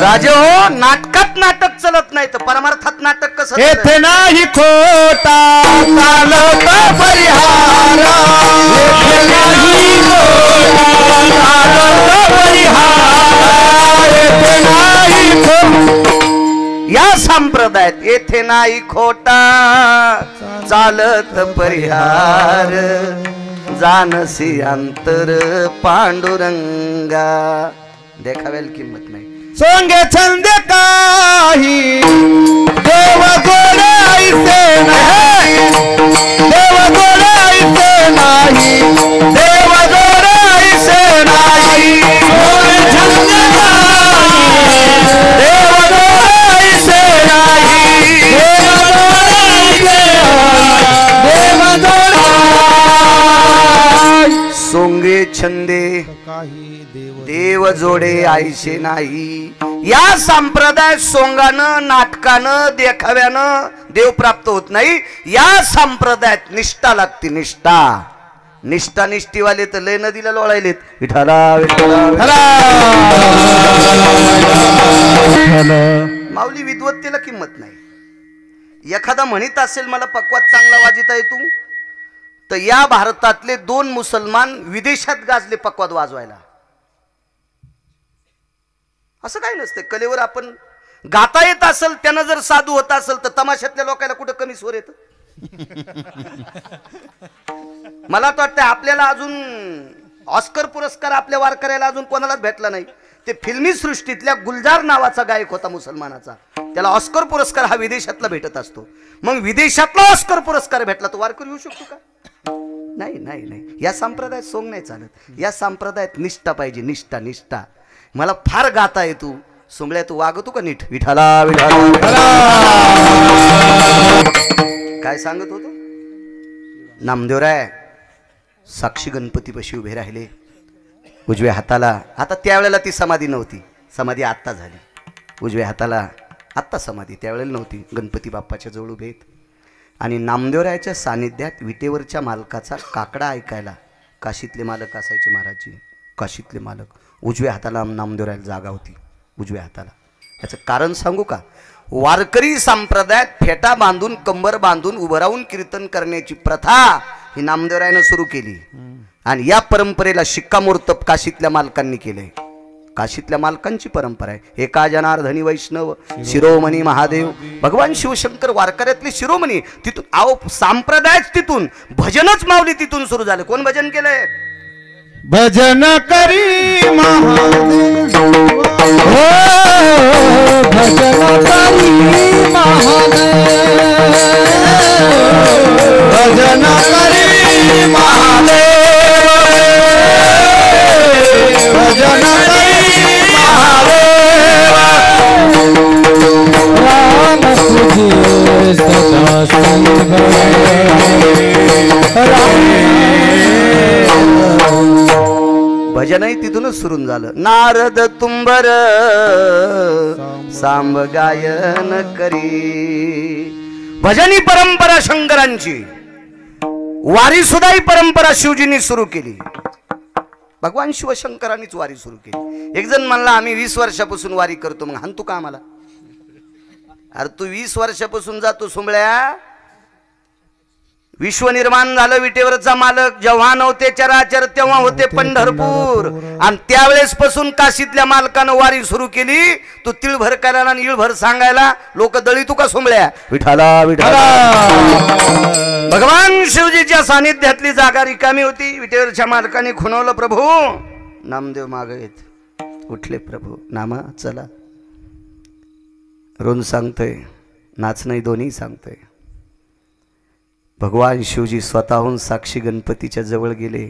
राजे हो, नाटकात नाटक चलत नाही तर परमार्थात नाटक कसं? येथे नाही खोटा चालत परिहार, येथे नाही खोटा चालत परिहार, येथे नाही खोटा. या संप्रदायात येथे नाही खोटा चालत परिहार, जानसी अंतर पांडुरंगा. देखाव्याला किंमत नाही. सोंगे छंद काही देव गोडे ऐसे नाही, देव गोडे ऐसे नाही, देव गोडे ऐसे नाही. सोंगे छंद काही देव गोडे ऐसे नाही, देव गोडे ऐसे नाही, देव गोडे. सोंगे छंदे देव जोडे आईशे नाही. या संप्रदाय सोंगानं नाटकानं देखाव्यानं देव प्राप्त होत नाही. या संप्रदायात निष्ठा लागते. निष्ठा. निष्ठा निष्ठीवाले तर लय नदीला लोळायलेत. विठाला विठाला. माऊली विद्वत्तेला किंमत नाही. एखादा म्हणत असेल मला पक्वात चांगला वाजिता येतो, तर या भारतातले 2 मुसलमान विदेशात गाजले पक्वात वाजवायला. असं काही नसतं. कलेवर आपण गाता येत असेल, त्यानं जर साधू होत असेल तर तमाशातल्या लोकांना कुठं कमी स्वर येतं? मला तर वाटतं आपल्याला अजून ऑस्कर पुरस्कार आपल्या वारकऱ्याला अजून कोणालाच भेटला नाही. ते फिल्मी सृष्टीतल्या गुलजार नावाचा गायक होता मुसलमानाचा, त्याला ऑस्कर पुरस्कार हा विदेशातला भेटत असतो. मग विदेशातला ऑस्कर पुरस्कार भेटला तो वारकरी येऊ शकतो का? नाही नाही नाही. या संप्रदायात सोंग नाही चालत. या संप्रदायात निष्ठा पाहिजे. निष्ठा. निष्ठा. मला फार गाता येतो. सुंबळ्या तू वागतो का नीट? विठाला विठाला. काय सांगत होतो? नामदेवराय साक्षी गणपतीपाशी उभे राहिले. उजव्या हाताला, आता त्यावेळेला ती समाधी नव्हती, समाधी आत्ता झाली. उजव्या हाताला आत्ता समाधी, त्यावेळेला नव्हती. गणपती बाप्पाच्या जवळ उभे आहेत आणि नामदेवरायाच्या सानिध्यात विटेवरच्या मालकाचा काकडा ऐकायला. काशीतले मालक असायचे महाराजजी, काशीतले मालक. उजव्या हाताला नामदेवरायाला जागा होती, उजव्या हाताला. याचं कारण सांगू का? वारकरी संप्रदायात फेटा बांधून कंबर बांधून उभं राहून कीर्तन करण्याची प्रथा ही नामदेवरायानं सुरू केली आणि या परंपरेला शिक्कामोर्तब काशीतल्या मालकांनी केलंय. काशीतल्या मालकांची परंपरा आहे. एका जनार्दनी वैष्णव शिरोमणी महादेव भगवान शिवशंकर वारकऱ्यातले शिरोमणी. तिथून आहो संप्रदायच तिथून, भजनच माऊली तिथून सुरू झालं. कोण भजन केलंय? भजन करी महादेव, हो भजन करी महादेव, भजन करी महादेव, भजन करी महादेव. राम तुझे सदा संग भजनही तिथूनच सुरू झालं. नारद तुंबर सांब गायन करी. भजनी परंपरा शंकरांची, वारी सुद्धा ही परंपरा शिवजींनी सुरू केली. भगवान शिवशंकरांनीच वारी सुरू केली. एक जण म्हणला आम्ही 20 वर्षापासून वारी करतो. मग हाणतो का आम्हाला? अरे तू 20 वर्षापासून जातो सुंबळ्या. विश्व निर्माण झालं विटेवरचा मालक जेव्हा नव्हते चराचर तेव्हा होते पंढरपूर. आणि त्यावेळेस पासून काशीतल्या मालकानं वारी सुरू केली. तू तिळभर करायला आणि इळभर सांगायला लोक दळी तू का सुंबळ्या? विठाला विठाला. भगवान शिवजीच्या सानिध्यातली जागा रिकामी होती. विटेवरच्या मालकाने खुणवलं, प्रभू नामदेव मागे येत. उठले प्रभू, नामा चला. रोज सांगतोय, नाच नाही दोन्ही सांगतोय. भगवान शिवजी स्वतःहून साक्षी गणपतीच्या जवळ गेले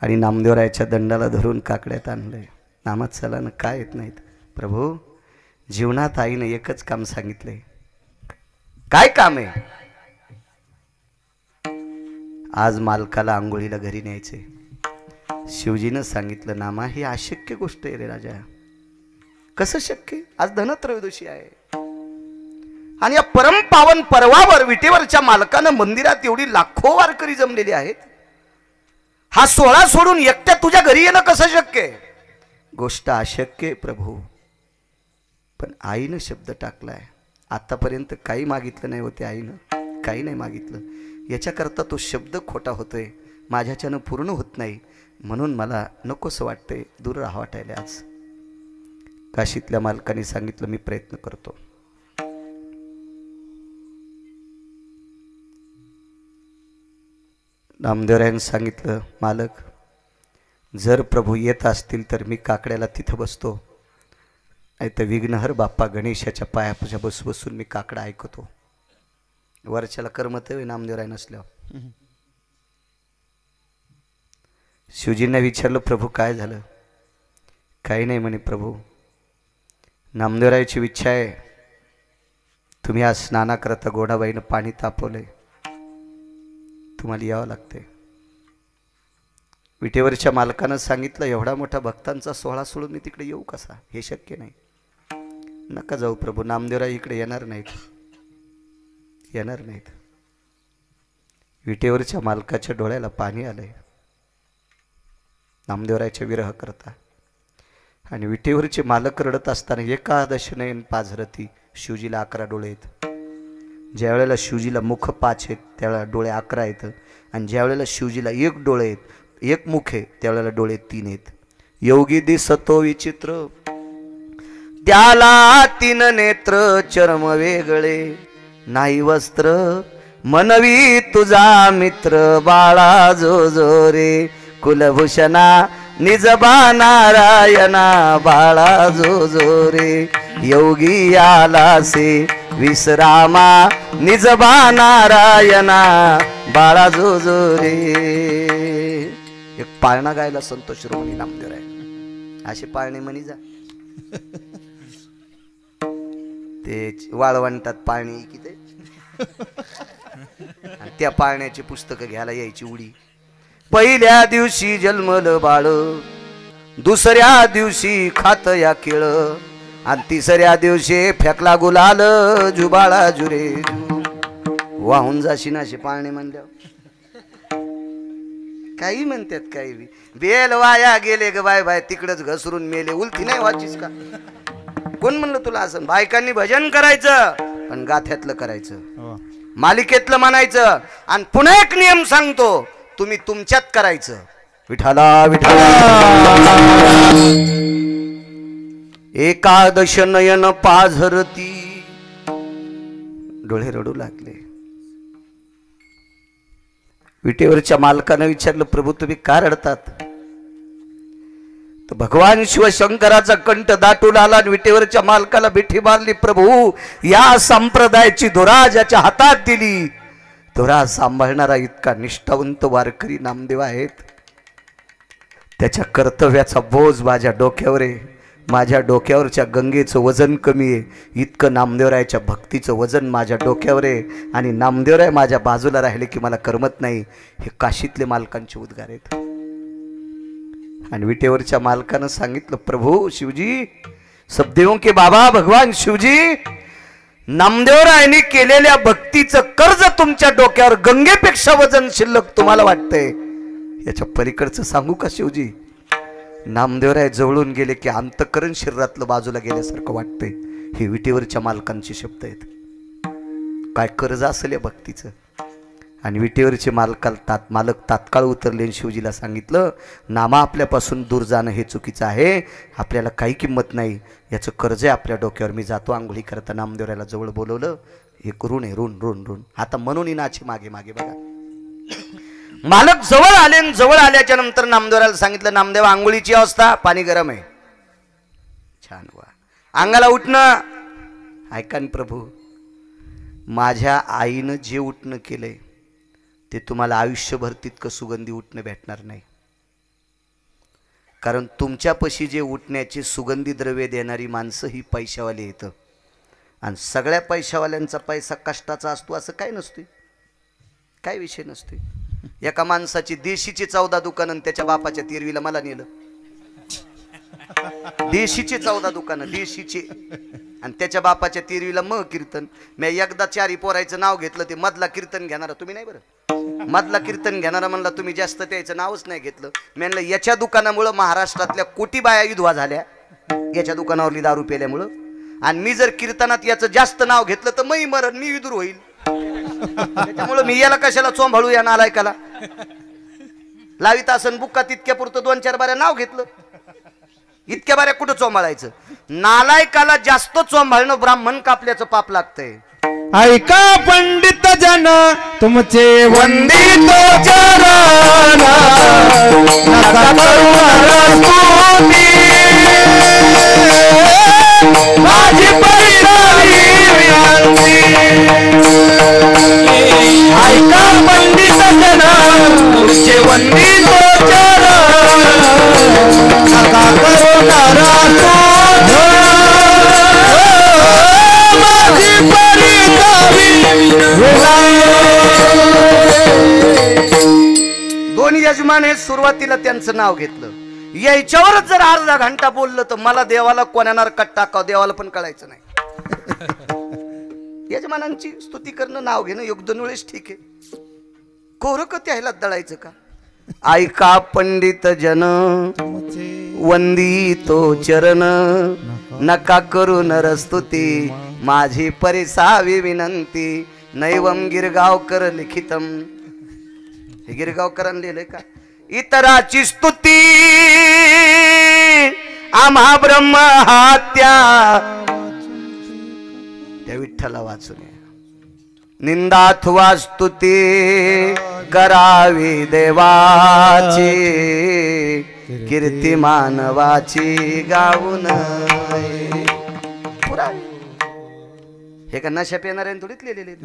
आणि नामदेवरायाच्या दंडाला धरून काकड्यात आणलंय. नामात चला ना, काय येत नाहीत. प्रभू जीवनात आईनं एकच काम सांगितलंय. काय काम आहे? आज मालकाला आंघोळीला घरी न्यायचे. शिवजीनं सांगितलं, नामा ही अशक्य गोष्ट आहे रे राजा. कसं शक्य? आज धनत्रयोदशी आहे आणि या परमपावन पर्वावर विटेवरच्या मालकानं मंदिरात एवढी लाखो वारकरी जमलेली आहेत. हा सोहळा सोडून एकट्या तुझ्या घरी येणं कसं शक्य आहे? गोष्ट अशक्य आहे प्रभू. पण आईनं शब्द टाकलाय. आतापर्यंत काही मागितलं नाही होते आईनं, काही नाही मागितलं. याच्याकरता तो शब्द खोटा होतोय, माझ्याच्यानं पूर्ण होत नाही, म्हणून मला नकोसं वाटतंय, दूर राहा वाटायला. आज काशीतल्या मालकाने सांगितलं मी प्रयत्न करतो. नामदेवरायांनी सांगितलं मालक जर प्रभू येत असतील तर मी काकड्याला तिथं बसतो, नाही तर विघ्नहर बाप्पा गणेशाच्या पायाच्या बसून मी काकडा ऐकतो. वरच्याला करमत नामदेवराय नसल्यावर. शिवजींना विचारलं प्रभू काय झालं? काही नाही म्हणे प्रभू, नामदेवरायाची इच्छा आहे, तुम्ही आज स्नानाकरता गोडाबाईनं पाणी तापवलंय, तुम्हाला यावं लागतंय. विटेवरच्या मालकानं सांगितलं एवढा मोठा भक्तांचा सोहळा सोडून मी तिकडे येऊ कसा? हे शक्य नाही. नका जाऊ प्रभू, नामदेवराय इकडे येणार नाहीत, येणार नाहीत. विटेवरच्या मालकाच्या डोळ्याला पाणी आलंय नामदेवरायच्या विरह करता. आणि विटेवरचे मालक रडत असताना एकादश नयन पाझरती, शिवजीला 11 डोळे आहेत. ज्या वेळेला शिवजीला मुख 5 आहेत त्यावेळेला डोळे 11 आहेत, आणि ज्या वेळेला शिवजीला 1 डोळे आहेत, 1 मुख आहे, त्यावेळेला डोळे 3 आहेत. योगी दिसतो विचित्र, त्याला 3 नेत्र, चर्म वेगळे नाही वस्त्र, मनवी तुझा मित्र बाळा जो जो रे, कुलभूषणा निजबा नारायणा बाळा जो जो रे, योगी आला से विश्रामा निजबा नारायणा बाळा जो जो रे. एक पाळणा गायला संतोष शिरोमणी नामदेवराय. असे पाळणे म्हणी जा ते वाळवंटात पाळणे की ते त्या पाळण्याची पुस्तकं घ्यायला यायची उडी. पहिल्या दिवशी जन्मलं बाळ, दुसऱ्या दिवशी खात या केळ, आणि तिसऱ्या दिवशी फेकला गुलाल, जुबाळा जुरे वाहून जाशी ना. असे पाळणे म्हणल्यावर काही म्हणतात, काही बेल वाया गेले ग बाय बाय, तिकडच घसरून मेले, उलटी नाही वाचीस का? कोण म्हणलं तुला असं? बायकांनी भजन करायचं पण गाथ्यातलं करायचं, मालिकेतलं म्हणायचं. आणि पुन्हा एक नियम सांगतो, तुम्ही तुमच्यात करायचं. विठाला विठाला. एकादश नयन पाझरती, डोळे रडू लागले. विटेवरच्या मालकानं विचारलं प्रभू तुम्ही का रडतात? तर भगवान शिवशंकराचा कंठ दाटून आला आणि विटेवरच्या मालकाला बिठी मारली. प्रभू या संप्रदायाची धुरा ज्याच्या हातात दिली, धुरा सांभाळणारा इतका निष्ठावंत वारकरी नामदेव आहेत, त्याच्या कर्तव्याचा बोज माझ्या डोक्यावर आहे. माझ्या डोक्यावरच्या गंगेचं वजन कमी आहे, इतकं नामदेवरायाच्या भक्तीचं वजन माझ्या डोक्यावर आहे. आणि नामदेवराय माझ्या बाजूला राहिले की मला करमत नाही. हे काशीतले मालकांचे उद्गार आहेत. आणि विटेवरच्या मालकानं सांगितलं प्रभू शिवजी, सबदेवों के बाबा भगवान शिवजी, नामदेवरायांनी केलेल्या भक्तीचं कर्ज तुमच्या डोक्यावर गंगेपेक्षा वजन शिल्लक तुम्हाला वाटतंय, याच्या पलीकडचं सांगू का शिवजी? नामदेवराय जवळून गेले की अंतकरण शरीरातलं बाजूला गेल्यासारखं वाटतंय. हे विटेवरच्या मालकांचे शब्द आहेत. काय कर्ज असेल या भक्तीचं? आणि विटेवरचे मालक तात्काळ उतरले आणि शिवजीला सांगितलं नामा आपल्यापासून दूर जाणं हे चुकीचं आहे, आपल्याला काही किंमत नाही, याचं कर्ज आहे आपल्या डोक्यावर. मी जातो आंघोळी करता. नामदेवरायला जवळ बोलवलं. हे ऋण आहे, ऋण ऋण ऋण. आता म्हणून नाचे मागे मागे बघा. मालक जवळ आले आणि जवळ आल्याच्या नंतर नामदेवरायला सांगितलं नामदेव आंघोळीची अवस्था, पाणी गरम आहे. छान वा. अंगाला उठणं. ऐका प्रभू, माझ्या आईनं जे उठणं केलंय ते तुम्हाला आयुष्यभर तितकं सुगंधी उठणं भेटणार नाही. कारण तुमच्यापाशी जे उठण्याचे सुगंधी द्रव्य देणारी माणसं ही पैशावाली येतं. आणि सगळ्या पैशावाल्यांचा पैसा कष्टाचा असतो असं काय नसते, काय विषय नसते. एका माणसाची देशीची 14 दुकानं आणि त्याच्या बापाच्या 13वीला मला नेलं. देशीचे 14 दुकानं देशीचे, आणि त्याच्या बापाच्या 13वीला मग कीर्तन. मी एकदा 4 पोरायचं नाव घेतलं, ते मधला कीर्तन घेणारा तुम्ही नाही बरं, मधला कीर्तन घेणारा म्हणला तुम्ही, जास्त त्याचं नावच नाही घेतलं. मी म्हणलं याच्या दुकानामुळं महाराष्ट्रातल्या कोटी बाया विधवा झाल्या, याच्या दुकानावरली दारू पेल्यामुळं. आणि मी जर कीर्तनात याचं जास्त नाव घेतलं तर मी मरण, मी विदूर होईल. त्यामुळे मी याला कशाला चोंभाळू या नालायकाला. लावित आसन बुक्का तितक्या पुरतं 2-4 बाऱ्या नाव घेतलं, इतक्या बाऱ्या कुठं चोंभाळायचं. नालायकाला जास्त चोंभाळणं ब्राह्मण कापल्याचं पाप लागतंय. ऐका पंडित जन तुमचे वंदित चरण नका करू नरस्तुती. माझी पैरावी विनंती. ऐका पंडित जन तुमचे वंदित चरण नका करू नरस्तुती. माझी दोन्ही यजमान हे सुरुवातीला त्यांचं नाव घेतलं. याच्यावरच जर अर्धा घंटा बोललं तर मला देवाला कोण्या नरकात टाकाव देवाला पण कळायचं नाही. यजमानांची स्तुती करणं, नाव घेणं एक 2 वेळेस ठीक आहे. कोरक त्याला दळायचं का. ऐका पंडित जन वंदितो चरण नका करू नरस्तुती. माझी परिसावी विनंती. नैवम गिरगावकर लिखितम. हे गिरगावकरांनी लिहिलंय का. इतराची स्तुती आम्हा ब्रह्म हत्या. त्या विठ्ठला वाचून निंदाथवा स्तुती करावी देवाची. कीर्ती मानवाची गाऊन. हे का नशा पेणाऱ्याने थोडीच लिहिलेले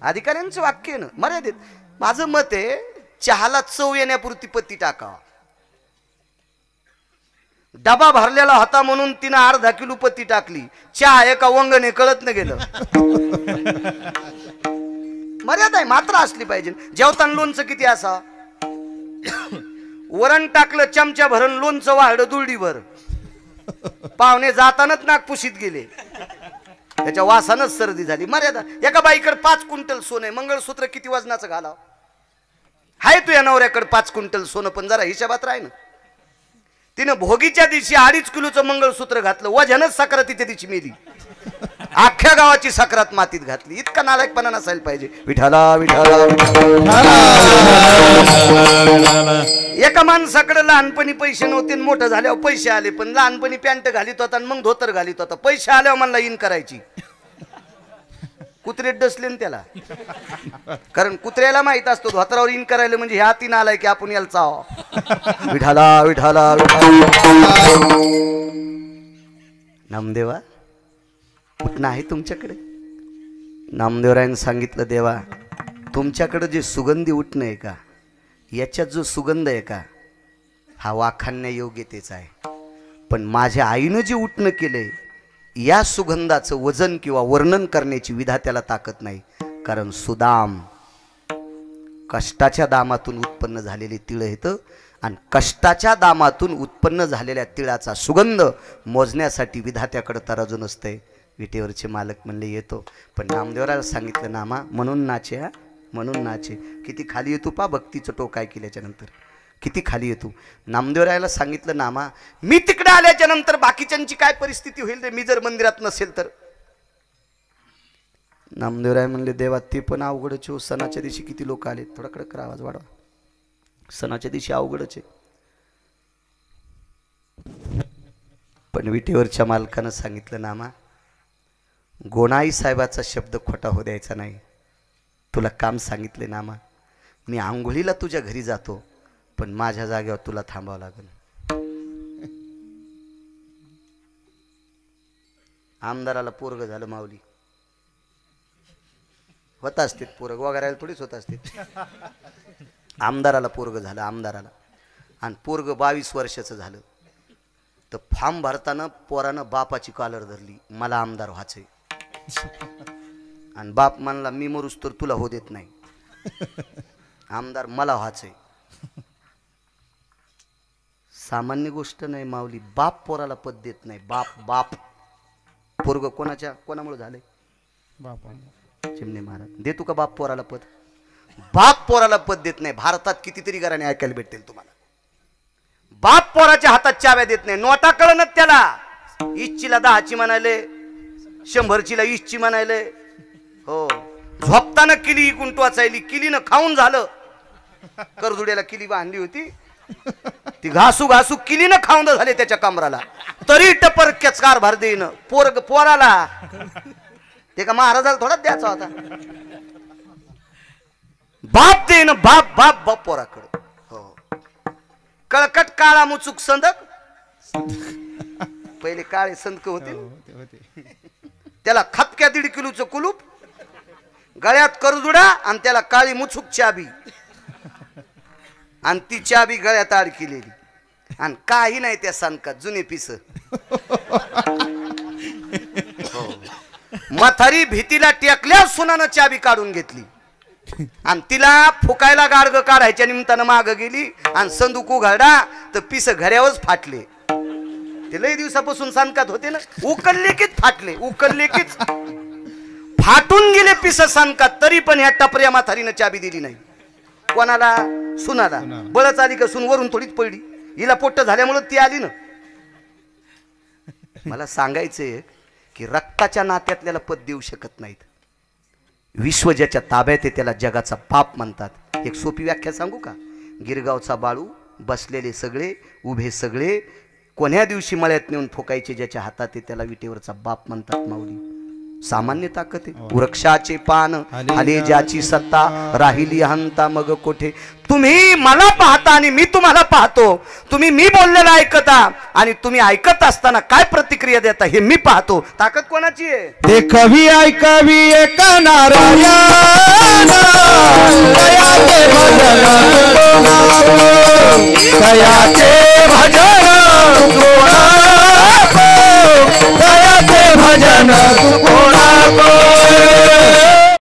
अधिकाऱ्यांचं वाक्य ना मर्यादित. माझं मत आहे चहाला चव येण्यापुरती पत्ती टाकावा. डबा भरलेला होता म्हणून तिनं अर्धा किलो पत्ती टाकली. चहा एका वंगणे कळत न गेलं. मर्यादा आहे, मात्र असली पाहिजे. जेवताना लोणचं किती असा. वरण टाकलं चमचा भरून, लोणचं वाढलं दुरडीभर. पाहुणे जातानाच नाक पुशीत गेले, त्याच्या वासानच सर्दी झाली. मर्यादा. एका बाईकडे 5 क्विंटल सोनं आहे, मंगळसूत्र किती वजनाचं घालाव. हाय तू या नवऱ्याकडे 5 क्विंटल सोनं, पण जरा हिशोबात राह ना. तिनं भोगीच्या दिवशी 2.5 किलोचं मंगळसूत्र घातलं, वजनच सक्रातीच्या दिवशी मेली. अख्ख्या गावाची सक्रात मातीत घातली. इतका नालायकपणा नसायला पाहिजे. विठाला विठाला. एका माणसाकडे लहानपणी पैसे नव्हते, मोठं झाल्यावर पैसे आले. पण लहानपणी पॅन्ट घालीत होता आणि मग धोतर घालीत होता. पैसे आल्यावर मला इन करायची. कुत्रेत डसले ना त्याला, कारण कुत्र्याला माहित असतो धोतरावर इन करायला म्हणजे ह्या 3 आलाय की आपण याला चाव. विठाला विठाला. नामदेवा कुठं आहे तुमच्याकडे. नामदेवरायने सांगितलं, देवा तुमच्याकडे जे सुगंधी उठणं आहे का, याच्यात जो सुगंध आहे का, हा वाखाणण्या योग्यतेचा आहे. पण माझ्या आईनं जे उठणं केलंय या सुगंधाचं वजन किंवा वर्णन करण्याची विधात्याला ताकद नाही. कारण सुदाम कष्टाच्या दामातून उत्पन्न झालेले तिळ येतं आणि कष्टाच्या दामातून उत्पन्न झालेल्या तिळाचा सुगंध मोजण्यासाठी विधात्याकडे तराजू नसतंय. विटेवरचे मालक म्हणले येतो. पण नामदेवराला सांगितलं, नामा म्हणून नाचे, हा म्हणून नाचे. किती खाली येतो पा भक्तीचं टोक काय केल्याच्या नंतर, किती खाली येतो. नामदेवरायाला सांगितलं, नामा मी तिकडे आल्याच्या नंतर बाकीच्यांची काय परिस्थिती होईल रे, मी जर मंदिरात नसेल तर. नामदेवराय म्हणले, देवा ते पण अवघडच हो. सणाच्या दिवशी किती लोक आले. थोडा कडक आवाज वाढवा. सणाच्या दिवशी अवघडच आहे. पण विटेवरच्या मालकानं सांगितलं, नामा गोणाई साहेबाचा शब्द खोटा हो द्यायचा नाही. तुला काम सांगितले नामा, मी आंघोळीला तुझ्या घरी जातो, पण माझ्या जागेवर तुला थांबावं लागेल. आमदाराला पोरग झालं माऊली. होत असते पोरग वगैरे थोडीच होत असते. आमदाराला पोरग झालं, आमदाराला. आणि पोरग 22 वर्षाचं झालं. तर फॉर्म भरताना पोरानं बापाची कॉलर धरली, मला आमदार व्हायचंय. आणि बाप म्हणला, मी मरूस तर तुला हो देत नाही, आमदार मला व्हायचंय. सामान्य गोष्ट नाही माऊली. बाप पोराला पद देत नाही. बाप बाप पोरग कोणामुळे झालंय. चिमणे महाराज देतो का बाप पोराला पद. बाप पोराला पद देत नाही. भारतात कितीतरी घराने ऐकायला भेटतील तुम्हाला. बाप पोराच्या हातात चाव्या देत नाही. नोटा कळणच त्याला. इच्छीला 10ची म्हणायले, 100चीला 20ची म्हणायले. हो, झोपताना किली इकून टोचायली, किलीनं खाऊन झालं. करजुड्याला किली बांधली होती, ती घासू घासू किलीनं खाऊन झाले त्याच्या कमराला. तरी टपर केचकार भर देईन पोराला. ते का महाराजाला थोडाच द्यायचा होता. बाप देईन बाप बाप बाप पोराकडे. हो, कळकट काळा मुचूक संदक. पहिले काळे संदक होते, त्याला खपक्या 1.5 किलोचं कुलूप, गळ्यात करजुडा आणि त्याला काळी मुचूक चाबी, आणि ती चाबी गळ्यात अडकिलेली. आणि काही नाही त्या संदकात, जुने पिस. म्हातारी भीतीला टेकल्या सुनानं चाबी काढून घेतली आणि तिला फुकायला गाडग काढायच्या निमित्तानं माग गेली आणि संदूक उघडा तर पिस घड्यावरच फाटले. ते लई दिवसापासून संदकात होते ना, उकलले कीच फाटले, उकलले कीच फाटून गेले पिस संदकात. तरी पण ह्या टपऱ्या म्हातारीनं चाबी दिली नाही. कोणाला? सुनाला. बळच आली का सून वरून थोडीच पडली. हिला पोट्ट झाल्यामुळे ती आली ना. मला सांगायचंय की रक्ताच्या नात्यातल्याला पद देऊ शकत नाहीत. विश्व ज्याच्या ताब्यात आहे त्याला जगाचा बाप म्हणतात. एक सोपी व्याख्या सांगू का? गिरगावचा बाळू, बसलेले सगळे, उभे सगळे, कोण्या दिवशी मळ्यात नेऊन फुकायचे ज्याच्या हातात आहे त्याला विटेवरचा बाप म्हणतात. माऊली सामान्य ताकद आहे. वृक्षाचे पान आले ज्याची सत्ता, राहिली हंता मग कोठे. तुम्ही मला पाहता आणि मी तुम्हाला पाहतो. तुम्ही मी बोललेलं ऐकता आणि तुम्ही ऐकत असताना काय प्रतिक्रिया देता हे मी पाहतो. ताकद कोणाची आहे? ते कवी ऐकावी एक नारायण, दयाचे भजन, दयाचे भजन